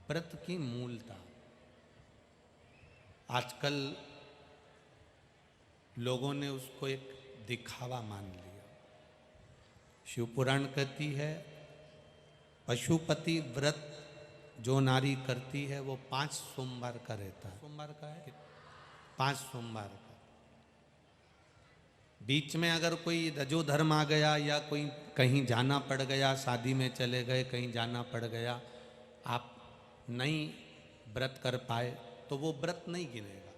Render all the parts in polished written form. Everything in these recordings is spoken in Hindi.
व्रत की मूलता। आजकल लोगों ने उसको एक दिखावा मान लिया। शिव पुराण कहती है पशुपति व्रत जो नारी करती है वो 5 सोमवार का रहता है। सोमवार का है 5 सोमवार का। बीच में अगर कोई रजो धर्म आ गया या कोई कहीं जाना पड़ गया, शादी में चले गए, कहीं जाना पड़ गया, आप नहीं व्रत कर पाए तो वो व्रत नहीं गिनेगा।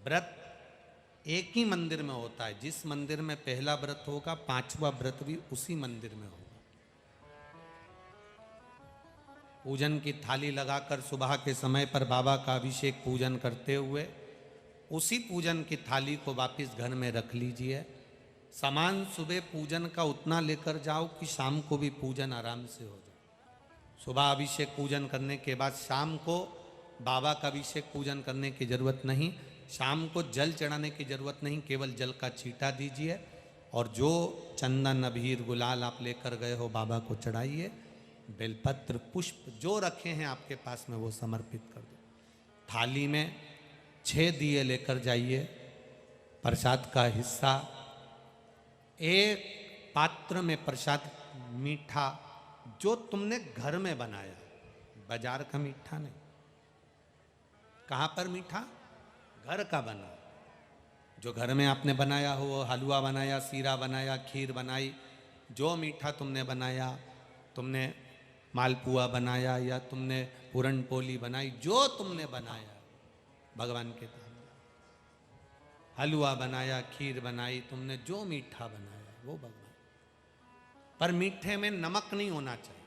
व्रत एक ही मंदिर में होता है। जिस मंदिर में पहला व्रत होगा 5वां व्रत भी उसी मंदिर में होगा। पूजन की थाली लगाकर सुबह के समय पर बाबा का अभिषेक पूजन करते हुए उसी पूजन की थाली को वापस घर में रख लीजिए। सामान सुबह पूजन का उतना लेकर जाओ कि शाम को भी पूजन आराम से हो जाए। सुबह अभिषेक पूजन करने के बाद शाम को बाबा का अभिषेक पूजन करने की जरूरत नहीं, शाम को जल चढ़ाने की जरूरत नहीं, केवल जल का छींटा दीजिए और जो चंदन अबीर गुलाल आप लेकर गए हो बाबा को चढ़ाइए। बेलपत्र पुष्प जो रखे हैं आपके पास में वो समर्पित कर दो। थाली में 6 दिए लेकर जाइए। प्रसाद का हिस्सा एक पात्र में प्रसाद मीठा जो तुमने घर में बनाया, बाजार का मीठा नहीं। कहाँ पर मीठा? घर का बना। जो घर में आपने बनाया हो, वो हलवा बनाया, सीरा बनाया, खीर बनाई, जो मीठा तुमने बनाया, तुमने मालपुआ बनाया या तुमने पूरन पोली बनाई, जो तुमने बनाया भगवान के सामने, हलवा बनाया, खीर बनाई, तुमने जो मीठा बनाया वो भगवान। पर मीठे में नमक नहीं होना चाहिए।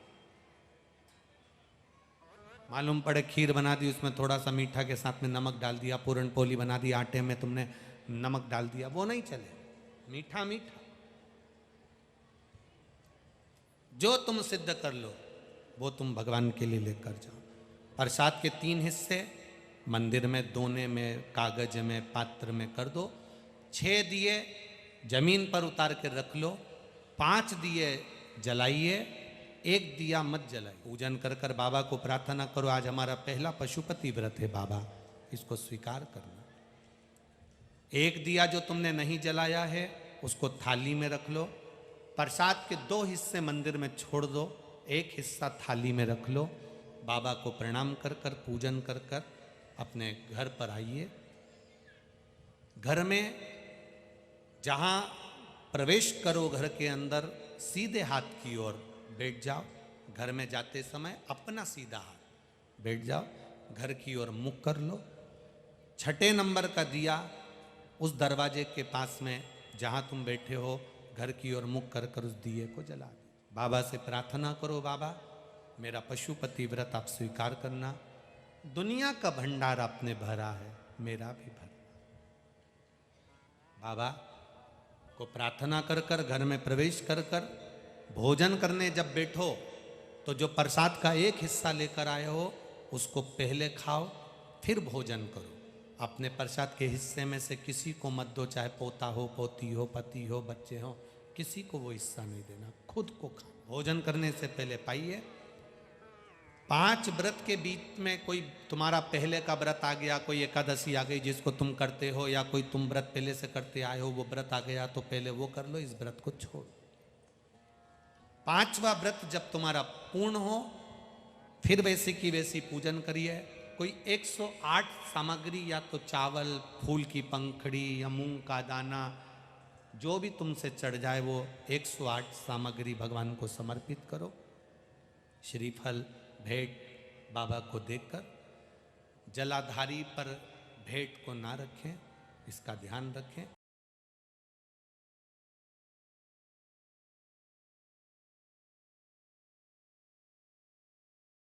मालूम पड़े खीर बना दी, उसमें थोड़ा सा मीठा के साथ में नमक डाल दिया, पूरन पोली बना दी, आटे में तुमने नमक डाल दिया, वो नहीं चले। मीठा मीठा जो तुम सिद्ध कर लो वो तुम भगवान के लिए लेकर जाओ। प्रसाद के 3 हिस्से मंदिर में, दोने में, कागज में, पात्र में कर दो। 6 दिए जमीन पर उतार के रख लो। 5 दिए जलाइए, 1 दिया मत जलाइए। पूजन कर कर बाबा को प्रार्थना करो, आज हमारा पहला पशुपति व्रत है बाबा, इसको स्वीकार करना। 1 दिया जो तुमने नहीं जलाया है उसको थाली में रख लो। प्रसाद के 2 हिस्से मंदिर में छोड़ दो, 1 हिस्सा थाली में रख लो। बाबा को प्रणाम कर कर, पूजन कर कर अपने घर पर आइए। घर में जहाँ प्रवेश करो घर के अंदर सीधे हाथ की ओर बैठ जाओ। घर में जाते समय अपना सीधा हाथ बैठ जाओ, घर की ओर मुख कर लो। 6 नंबर का दिया उस दरवाजे के पास में जहाँ तुम बैठे हो घर की ओर मुख कर कर उस दिए को जला दो। बाबा से प्रार्थना करो, बाबा मेरा पशुपति व्रत आप स्वीकार करना। दुनिया का भंडार आपने भरा है, मेरा भी भरना। बाबा को प्रार्थना कर कर घर में प्रवेश कर कर भोजन करने जब बैठो तो जो प्रसाद का 1 हिस्सा लेकर आए हो उसको पहले खाओ, फिर भोजन करो। अपने प्रसाद के हिस्से में से किसी को मत दो, चाहे पोता हो, पोती हो, पति हो, बच्चे हो, किसी को वो हिस्सा नहीं देना, खुद को खा। भोजन करने से पहले पाइए। 5 व्रत के बीच में कोई तुम्हारा पहले का व्रत आ गया, कोई एकादशी आ गई जिसको तुम करते हो, या कोई तुम व्रत पहले से करते आए हो, वो व्रत आ गया तो पहले वो कर लो, इस व्रत को छोड़। 5वां व्रत जब तुम्हारा पूर्ण हो फिर वैसी की वैसी पूजन करिए। कोई 108 सामग्री, या तो चावल, फूल की पंखड़ी या मूंग का दाना, जो भी तुमसे चढ़ जाए वो 108 सामग्री भगवान को समर्पित करो। श्रीफल भेंट बाबा को देकर जलाधारी पर भेंट को ना रखें, इसका ध्यान रखें।